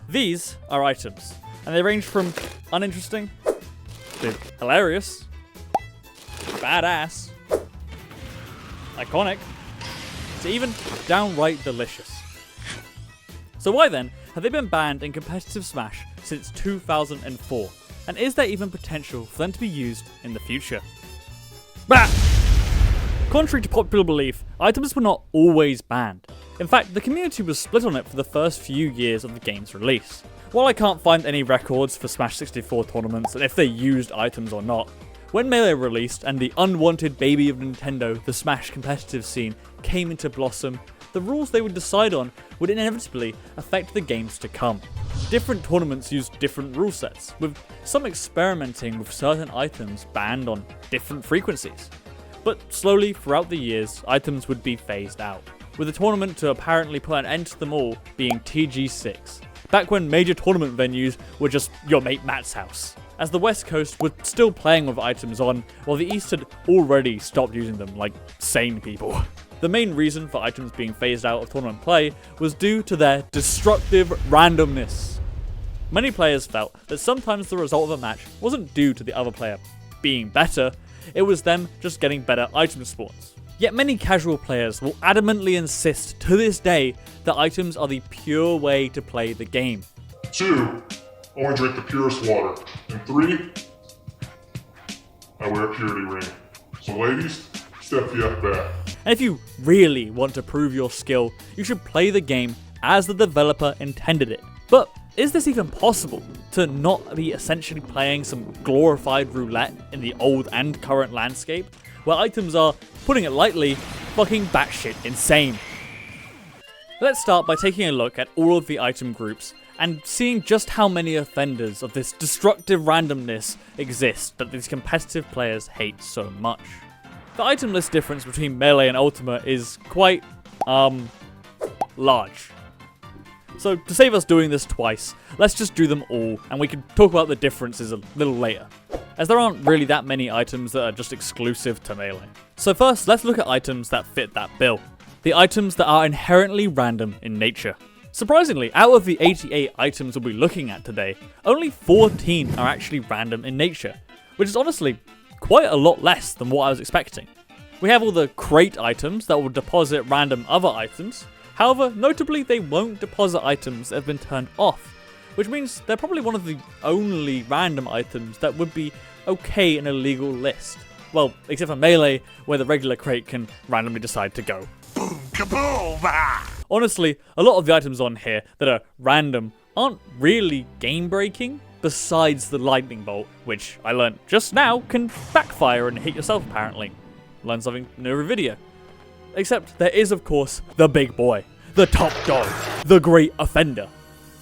These are items, and they range from uninteresting to hilarious, badass, iconic, to even downright delicious. So why then have they been banned in competitive Smash since 2004? And is there even potential for them to be used in the future? Bah! Contrary to popular belief, items were not always banned. In fact, the community was split on it for the first few years of the game's release. While I can't find any records for Smash 64 tournaments and if they used items or not, when Melee released and the unwanted baby of Nintendo, the Smash competitive scene, came into blossom, the rules they would decide on would inevitably affect the games to come. Different tournaments used different rule sets, with some experimenting with certain items banned on different frequencies. But slowly, throughout the years, items would be phased out, with the tournament to apparently put an end to them all being TG6, back when major tournament venues were just your mate Matt's house, as the West Coast were still playing with items on, while the East had already stopped using them like sane people. The main reason for items being phased out of tournament play was due to their destructive randomness. Many players felt that sometimes the result of a match wasn't due to the other player being better, it was them just getting better item spawns. Yet many casual players will adamantly insist to this day that items are the pure way to play the game. 2, only drink the purest water. And 3, I wear a purity ring. So ladies, step the F back. And if you really want to prove your skill, you should play the game as the developer intended it. But is this even possible, to not be essentially playing some glorified roulette in the old and current landscape, where items are, putting it lightly, fucking batshit insane? Let's start by taking a look at all of the item groups and seeing just how many offenders of this destructive randomness exist that these competitive players hate so much. The item list difference between Melee and Ultimate is quite, large. So to save us doing this twice, let's just do them all and we can talk about the differences a little later, as there aren't really that many items that are just exclusive to Melee. So first, let's look at items that fit that bill. The items that are inherently random in nature. Surprisingly, out of the 88 items we'll be looking at today, only 14 are actually random in nature, which is honestly quite a lot less than what I was expecting. We have all the crate items that will deposit random other items. However, notably they won't deposit items that have been turned off, which means they're probably one of the only random items that would be okay in a legal list. Well, except for Melee, where the regular crate can randomly decide to go. Boom, kaboom, ah! Honestly, a lot of the items on here that are random aren't really game-breaking, besides the lightning bolt, which I learned just now can backfire and hit yourself apparently. Learn something new every video. Except there is, of course, the big boy, the top dog, the great offender,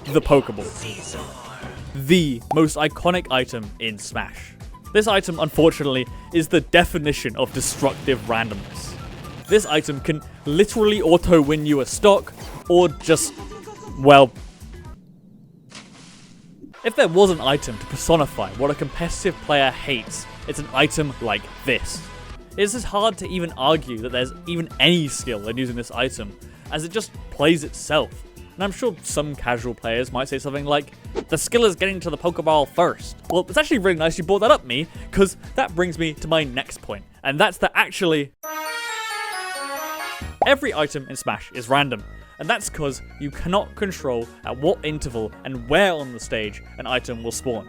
the Pokeball. The most iconic item in Smash. This item, unfortunately, is the definition of destructive randomness. This item can literally auto-win you a stock, or just, well... If there was an item to personify what a competitive player hates, it's an item like this. It's just hard to even argue that there's even any skill in using this item, as it just plays itself. And I'm sure some casual players might say something like, the skill is getting to the Pokeball first. Well, it's actually really nice you brought that up, me, because that brings me to my next point, and that's that actually... every item in Smash is random, and that's because you cannot control at what interval and where on the stage an item will spawn.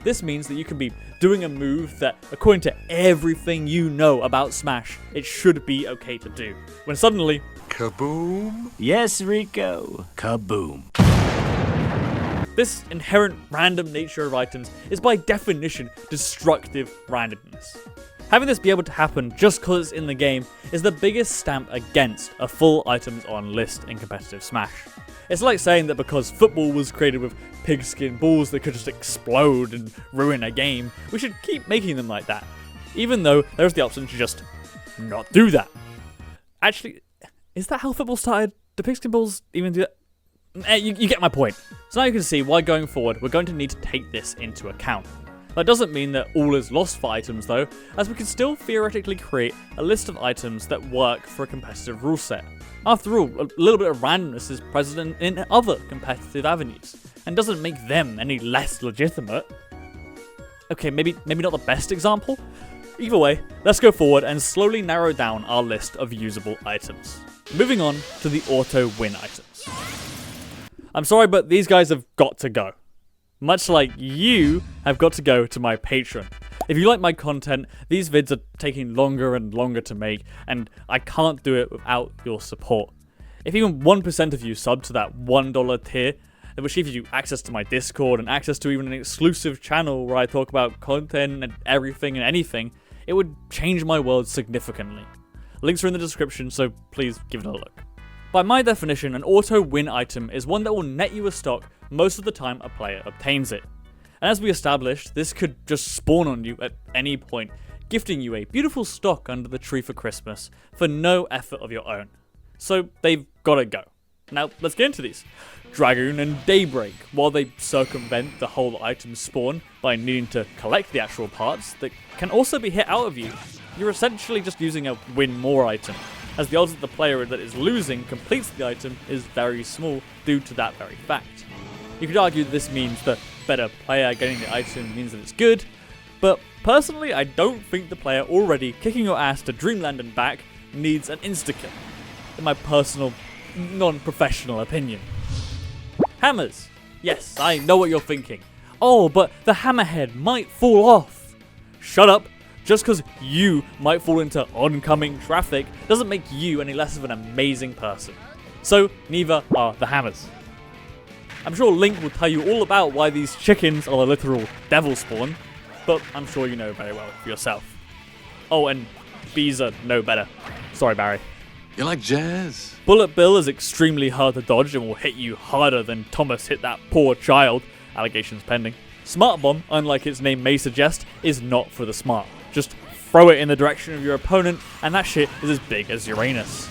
This means that you can be doing a move that, according to everything you know about Smash, it should be okay to do, when suddenly... Kaboom? Yes, Rico. Kaboom. This inherent random nature of items is by definition destructive randomness. Having this be able to happen just because it's in the game is the biggest stamp against a full items on list in competitive Smash. It's like saying that because football was created with pigskin balls that could just explode and ruin a game, we should keep making them like that, even though there's the option to just not do that. Actually, is that how football started? Do pigskin balls even do that? You get my point. So now you can see why going forward we're going to need to take this into account. That doesn't mean that all is lost for items though, as we can still theoretically create a list of items that work for a competitive rule set. After all, a little bit of randomness is present in other competitive avenues, and doesn't make them any less legitimate. Okay, maybe not the best example? Either way, let's go forward and slowly narrow down our list of usable items. Moving on to the auto-win items. I'm sorry, but these guys have got to go. Much like you have got to go to my Patreon. If you like my content, these vids are taking longer and longer to make, and I can't do it without your support. If even 1% of you sub to that $1 tier, which gives you access to my Discord and access to even an exclusive channel where I talk about content and everything and anything, it would change my world significantly. Links are in the description, so please give it a look. By my definition, an auto-win item is one that will net you a stock most of the time a player obtains it. And as we established, this could just spawn on you at any point, gifting you a beautiful stock under the tree for Christmas for no effort of your own. So they've gotta go. Now let's get into these. Dragoon and Daybreak, while they circumvent the whole item spawn by needing to collect the actual parts that can also be hit out of you, you're essentially just using a win more item, as the odds that the player that is losing completes the item is very small due to that very fact. You could argue this means the better player getting the item means that it's good, but personally I don't think the player already kicking your ass to Dreamland and back needs an insta-kill, in my personal, non-professional opinion. Hammers. Yes, I know what you're thinking. Oh, but the hammerhead might fall off. Shut up. Just because you might fall into oncoming traffic doesn't make you any less of an amazing person. So, neither are the hammers. I'm sure Link will tell you all about why these chickens are the literal devil spawn, but I'm sure you know very well for yourself. Oh, and bees are no better. Sorry, Barry. You like jazz? Bullet Bill is extremely hard to dodge and will hit you harder than Thomas hit that poor child, allegations pending. Smart Bomb, unlike its name may suggest, is not for the smart. Just throw it in the direction of your opponent and that shit is as big as Uranus.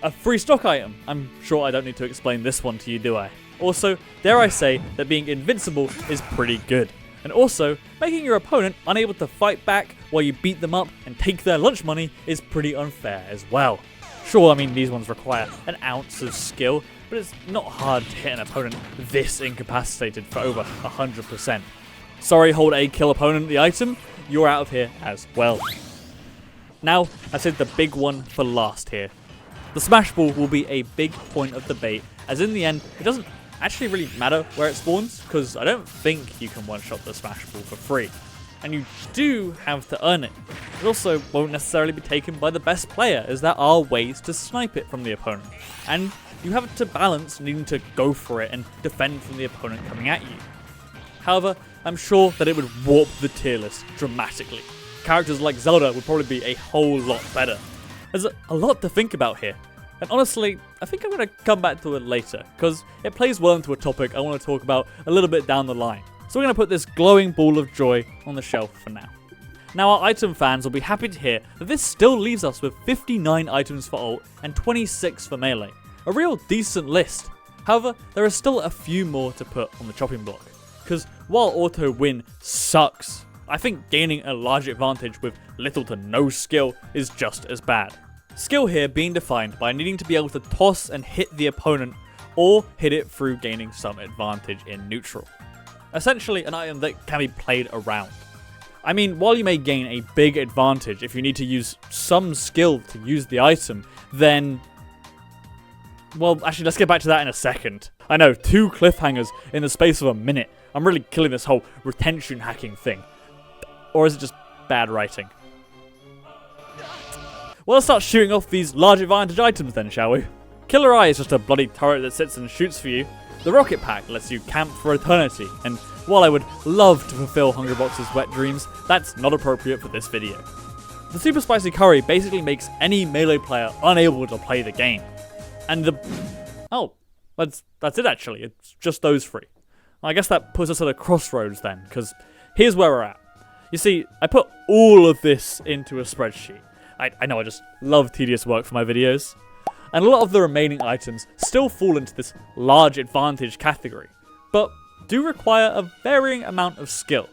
A free stock item. I'm sure I don't need to explain this one to you, do I? Also, dare I say that being invincible is pretty good. And also, making your opponent unable to fight back while you beat them up and take their lunch money is pretty unfair as well. Sure, I mean, these ones require an ounce of skill, but it's not hard to hit an opponent this incapacitated for over 100%. Sorry, hold A kill opponent the item, you're out of here as well. Now, I said the big one for last here. The Smash Ball will be a big point of debate, as in the end, it doesn't actually really matter where it spawns, because I don't think you can one-shot the Smash Ball for free. And you do have to earn it. It also won't necessarily be taken by the best player, as there are ways to snipe it from the opponent. And you have to balance needing to go for it and defend from the opponent coming at you. However, I'm sure that it would warp the tier list dramatically. Characters like Zelda would probably be a whole lot better. There's a lot to think about here. And honestly, I think I'm going to come back to it later, because it plays well into a topic I want to talk about a little bit down the line. So we're going to put this glowing ball of joy on the shelf for now. Now our item fans will be happy to hear that this still leaves us with 59 items for ult and 26 for melee. A real decent list. However, there are still a few more to put on the chopping block. Because while auto win sucks, I think gaining a large advantage with little to no skill is just as bad. Skill here being defined by needing to be able to toss and hit the opponent or hit it through gaining some advantage in neutral. Essentially an item that can be played around. I mean, while you may gain a big advantage if you need to use some skill to use the item, then... Well, actually, let's get back to that in a second. I know, 2 cliffhangers in the space of a minute. I'm really killing this whole retention hacking thing. Or is it just bad writing? Well, let's start shooting off these large advantage items then, shall we? Killer Eye is just a bloody turret that sits and shoots for you. The Rocket Pack lets you camp for eternity, and while I would love to fulfill Hungrybox's wet dreams, that's not appropriate for this video. The Super Spicy Curry basically makes any melee player unable to play the game. And the... Oh, that's it actually, it's just those 3. I guess that puts us at a crossroads then, because here's where we're at. You see, I put all of this into a spreadsheet. I know I just love tedious work for my videos. And a lot of the remaining items still fall into this large advantage category, but do require a varying amount of skill.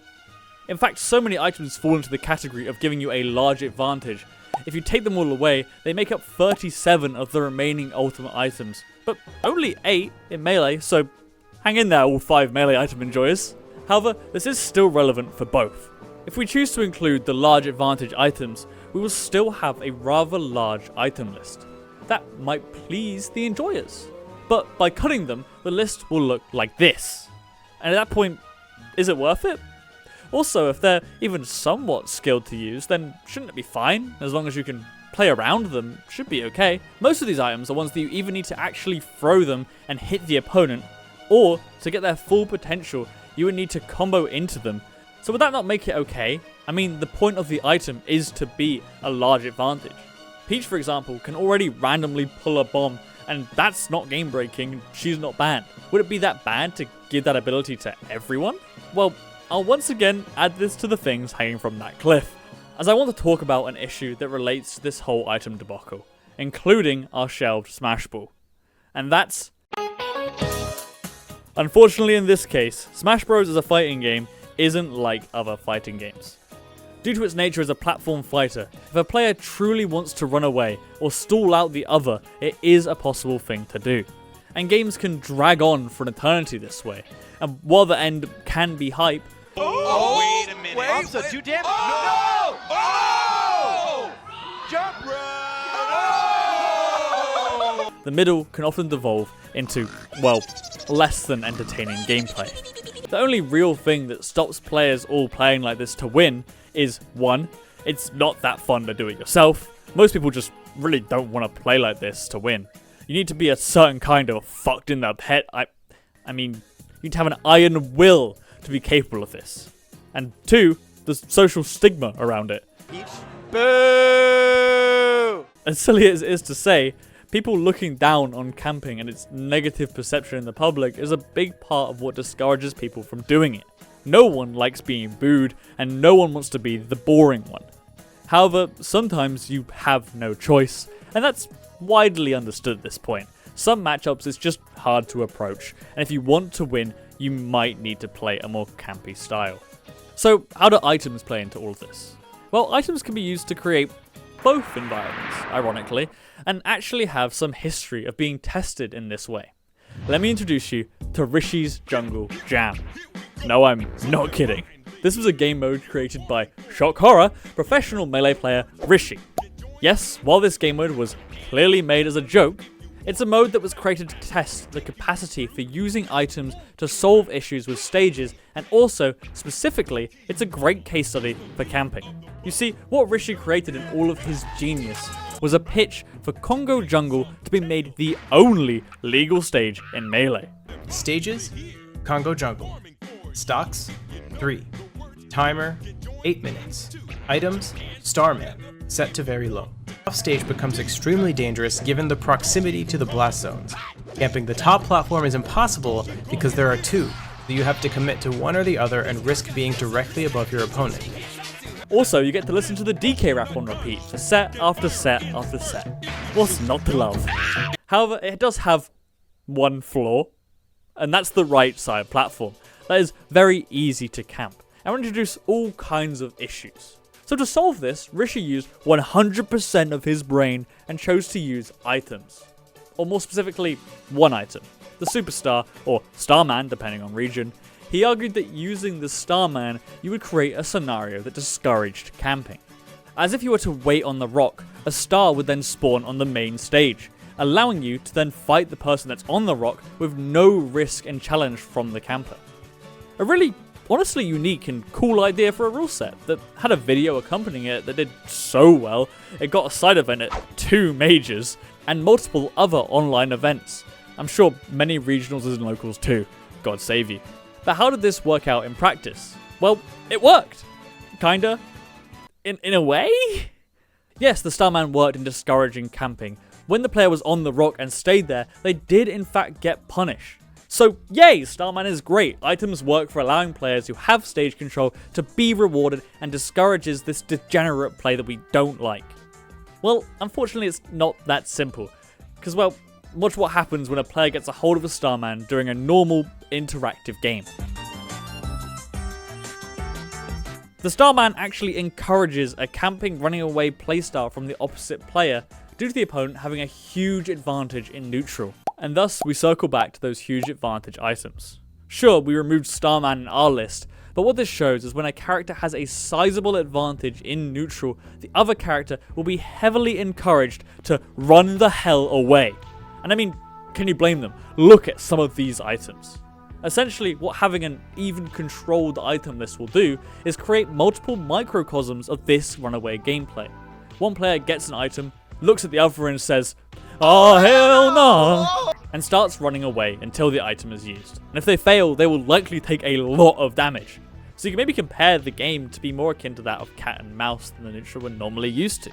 In fact, so many items fall into the category of giving you a large advantage. If you take them all away, they make up 37 of the remaining ultimate items, but only 8 in melee, so hang in there all 5 melee item enjoyers. However, this is still relevant for both. If we choose to include the large advantage items, we will still have a rather large item list. That might please the enjoyers. But by cutting them, the list will look like this. And at that point, is it worth it? Also, if they're even somewhat skilled to use, then shouldn't it be fine? As long as you can play around them, should be okay. Most of these items are ones that you either need to actually throw them and hit the opponent, or to get their full potential, you would need to combo into them. So would that not make it okay? I mean, the point of the item is to be a large advantage. Peach, for example, can already randomly pull a bomb, and that's not game breaking, she's not banned. Would it be that bad to give that ability to everyone? Well, I'll once again add this to the things hanging from that cliff, as I want to talk about an issue that relates to this whole item debacle, including our shelved Smash Ball. And that's... Unfortunately in this case, Smash Bros as a fighting game isn't like other fighting games. Due to its nature as a platform fighter, if a player truly wants to run away or stall out the other, it is a possible thing to do. And games can drag on for an eternity this way, and while the end can be hype, wait a minute. Also, do damage. No! Oh! Jump rope! the middle can often devolve into, well, less than entertaining gameplay. The only real thing that stops players all playing like this to win is, 1, it's not that fun to do it yourself. Most people just really don't want to play like this to win. You need to be a certain kind of fucked in the head. I mean, you need to have an iron will to be capable of this. And 2, the social stigma around it. Boo! As silly as it is to say, people looking down on camping and its negative perception in the public is a big part of what discourages people from doing it. No one likes being booed, and no one wants to be the boring one. However, sometimes you have no choice, and that's widely understood at this point. Some matchups it's just hard to approach, and if you want to win, you might need to play a more campy style. So how do items play into all of this? Well, items can be used to create both environments, ironically, and actually have some history of being tested in this way. Let me introduce you to Rishi's Jungle Jam. No, I'm not kidding. This was a game mode created by, shock horror, professional melee player Rishi. Yes, while this game mode was clearly made as a joke, it's a mode that was created to test the capacity for using items to solve issues with stages, and also, specifically, it's a great case study for camping. You see, what Rishi created in all of his genius was a pitch for Congo Jungle to be made the only legal stage in Melee. Stages, Congo Jungle. Stocks, 3. Timer, 8 minutes. Items, Starman, set to very low. Off stage becomes extremely dangerous given the proximity to the blast zones. Camping the top platform is impossible because there are 2, so you have to commit to one or the other and risk being directly above your opponent. Also, you get to listen to the DK rap on repeat for set after set after set. What's not to love? However, it does have one flaw, and that's the right side platform. That is very easy to camp, and will introduce all kinds of issues. So to solve this, Rishi used 100% of his brain and chose to use items. Or more specifically, one item. The Superstar, or Starman depending on region. He argued that using the Starman, you would create a scenario that discouraged camping. As if you were to wait on the rock, a star would then spawn on the main stage, allowing you to then fight the person that's on the rock with no risk and challenge from the camper. A really honestly unique and cool idea for a rule set that had a video accompanying it that did so well, it got a side event at 2 majors and multiple other online events. I'm sure many regionals and locals too, God save you. But how did this work out in practice? Well, it worked. Kinda. In a way? Yes, the Starman worked in discouraging camping. When the player was on the rock and stayed there, they did in fact get punished. So, yay, Starman is great. Items work for allowing players who have stage control to be rewarded and discourages this degenerate play that we don't like. Well, unfortunately it's not that simple. Because, well, watch what happens when a player gets a hold of a Starman during a normal, interactive game. The Starman actually encourages a camping running away playstyle from the opposite player due to the opponent having a huge advantage in neutral, and thus we circle back to those huge advantage items. Sure, we removed Starman in our list, but what this shows is when a character has a sizable advantage in neutral, the other character will be heavily encouraged to run the hell away. And I mean, can you blame them? Look at some of these items. Essentially, what having an even controlled item list will do is create multiple microcosms of this runaway gameplay. One player gets an item, looks at the other and says, "Oh hell no!" and starts running away until the item is used. And if they fail, they will likely take a lot of damage. So you can maybe compare the game to be more akin to that of cat and mouse than the neutral we're normally used to.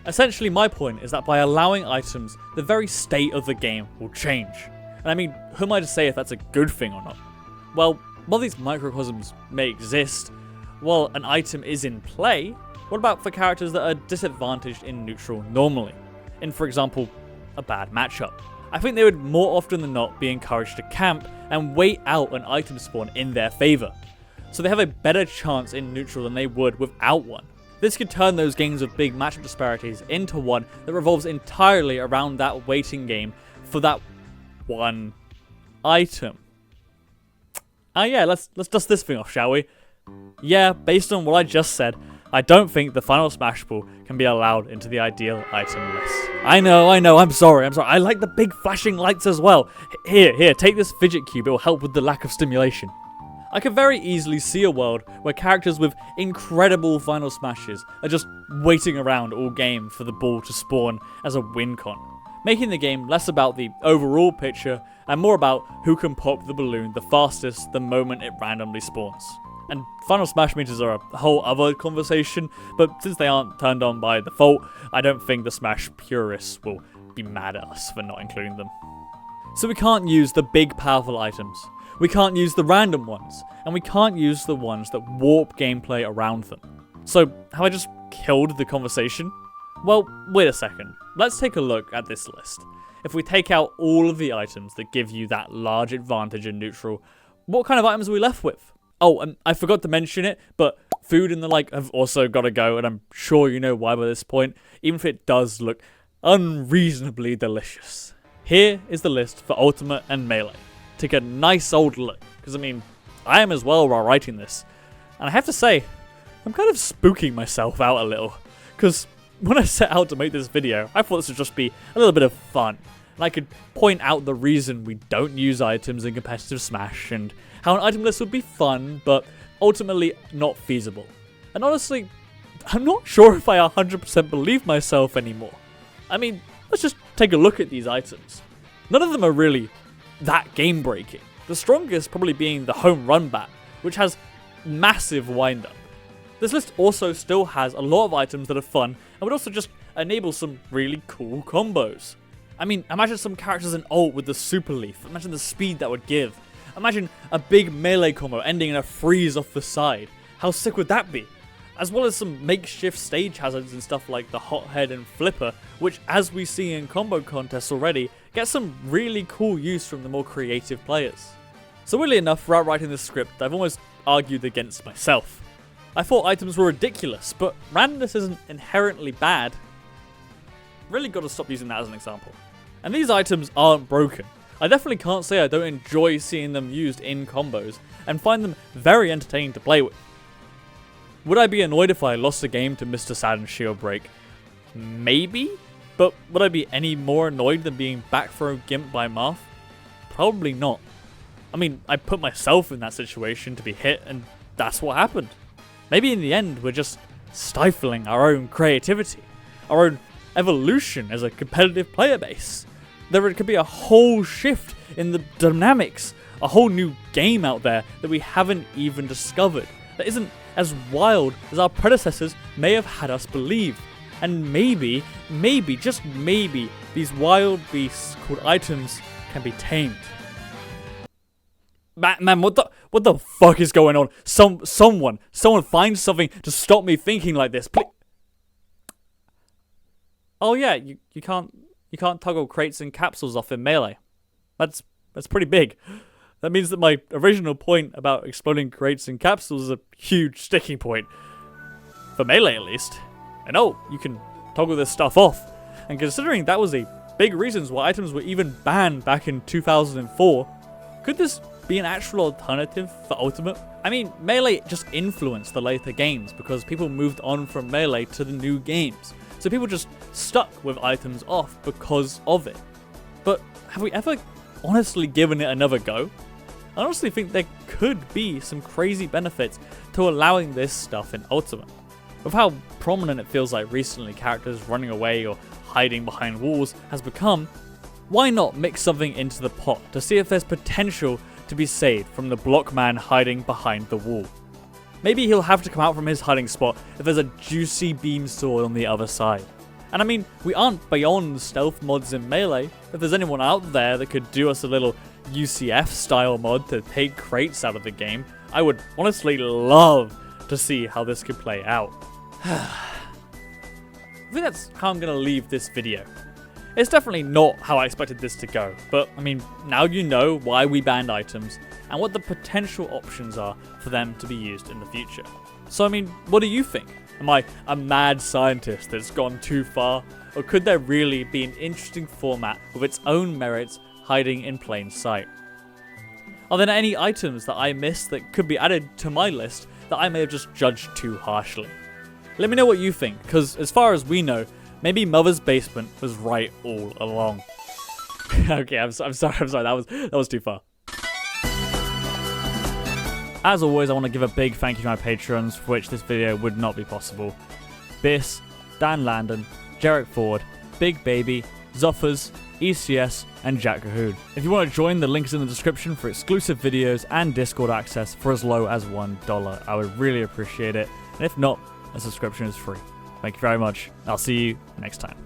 Essentially, my point is that by allowing items, the very state of the game will change. And I mean, who am I to say if that's a good thing or not? Well, while these microcosms may exist, while an item is in play, what about for characters that are disadvantaged in neutral normally? In, for example, a bad matchup. I think they would more often than not be encouraged to camp and wait out an item spawn in their favour, so they have a better chance in neutral than they would without one. This could turn those games of big matchup disparities into one that revolves entirely around that waiting game for that one item. Yeah, let's dust this thing off, shall we? Yeah, based on what I just said, I don't think the final Smash Ball can be allowed into the ideal item list. I know, I'm sorry. I like the big flashing lights as well. Here, take this fidget cube, it will help with the lack of stimulation. I could very easily see a world where characters with incredible final smashes are just waiting around all game for the ball to spawn as a win con, making the game less about the overall picture and more about who can pop the balloon the fastest the moment it randomly spawns. And final smash meters are a whole other conversation, but since they aren't turned on by default, I don't think the Smash purists will be mad at us for not including them. So we can't use the big powerful items, we can't use the random ones, and we can't use the ones that warp gameplay around them. So have I just killed the conversation? Well, wait a second. Let's take a look at this list. If we take out all of the items that give you that large advantage in neutral, what kind of items are we left with? Oh, and I forgot to mention it, but food and the like have also got to go, and I'm sure you know why by this point, even if it does look unreasonably delicious. Here is the list for Ultimate and Melee. Take a nice old look, because I mean, I am as well while writing this. And I have to say, I'm kind of spooking myself out a little, because when I set out to make this video, I thought this would just be a little bit of fun. And I could point out the reason we don't use items in competitive Smash, and how an item list would be fun, but ultimately not feasible. And honestly, I'm not sure if I 100% believe myself anymore. I mean, let's just take a look at these items. None of them are really that game-breaking. The strongest probably being the home run bat, which has massive wind-up. This list also still has a lot of items that are fun, and would also just enable some really cool combos. I mean, imagine some characters in ult with the super leaf, imagine the speed that would give. Imagine a big melee combo ending in a freeze off the side. How sick would that be? As well as some makeshift stage hazards and stuff like the hothead and flipper, which as we see in combo contests already, get some really cool use from the more creative players. So weirdly enough, throughout writing this script, I've almost argued against myself. I thought items were ridiculous, but randomness isn't inherently bad. Really got to stop using that as an example. And these items aren't broken. I definitely can't say I don't enjoy seeing them used in combos, and find them very entertaining to play with. Would I be annoyed if I lost a game to Mr. Sadden's shield break? Maybe? But would I be any more annoyed than being back throw gimped by Marth? Probably not. I mean, I put myself in that situation to be hit, and that's what happened. Maybe in the end, we're just stifling our own creativity, our own evolution as a competitive player base. There could be a whole shift in the dynamics, a whole new game out there that we haven't even discovered, that isn't as wild as our predecessors may have had us believe. And maybe, just maybe, these wild beasts called items can be tamed. Man, what the fuck is going on? Someone find something to stop me thinking like this, please. Oh yeah, you can't toggle crates and capsules off in Melee. That's pretty big. That means that my original point about exploding crates and capsules is a huge sticking point. for Melee at least. And oh, you can toggle this stuff off. And considering that was a big reasons why items were even banned back in 2004, could this be an actual alternative for Ultimate? I mean, Melee just influenced the later games because people moved on from Melee to the new games. So people just stuck with items off because of it. But have we ever honestly given it another go? I honestly think there could be some crazy benefits to allowing this stuff in Ultimate. With how prominent it feels like recently characters running away or hiding behind walls has become, why not mix something into the pot to see if there's potential to be saved from the block man hiding behind the wall? Maybe he'll have to come out from his hiding spot if there's a juicy beam sword on the other side. And I mean, we aren't beyond stealth mods in Melee. If there's anyone out there that could do us a little UCF style mod to take crates out of the game, I would honestly love to see how this could play out. I think that's how I'm going to leave this video. It's definitely not how I expected this to go, but I mean, now you know why we banned items and what the potential options are for them to be used in the future. So I mean, what do you think? Am I a mad scientist that's gone too far? Or could there really be an interesting format with its own merits hiding in plain sight? Are there any items that I missed that could be added to my list that I may have just judged too harshly? Let me know what you think, because as far as we know, maybe Mother's Basement was right all along. Okay, I'm sorry, that was too far. As always, I want to give a big thank you to my patrons, for which this video would not be possible. Biss, Dan Landon, Jarek Ford, Big Baby, Zoffers, ECS, and Jack Cahoon. If you want to join, the link is in the description for exclusive videos and Discord access for as low as $1. I would really appreciate it, and if not, a subscription is free. Thank you very much. I'll see you next time.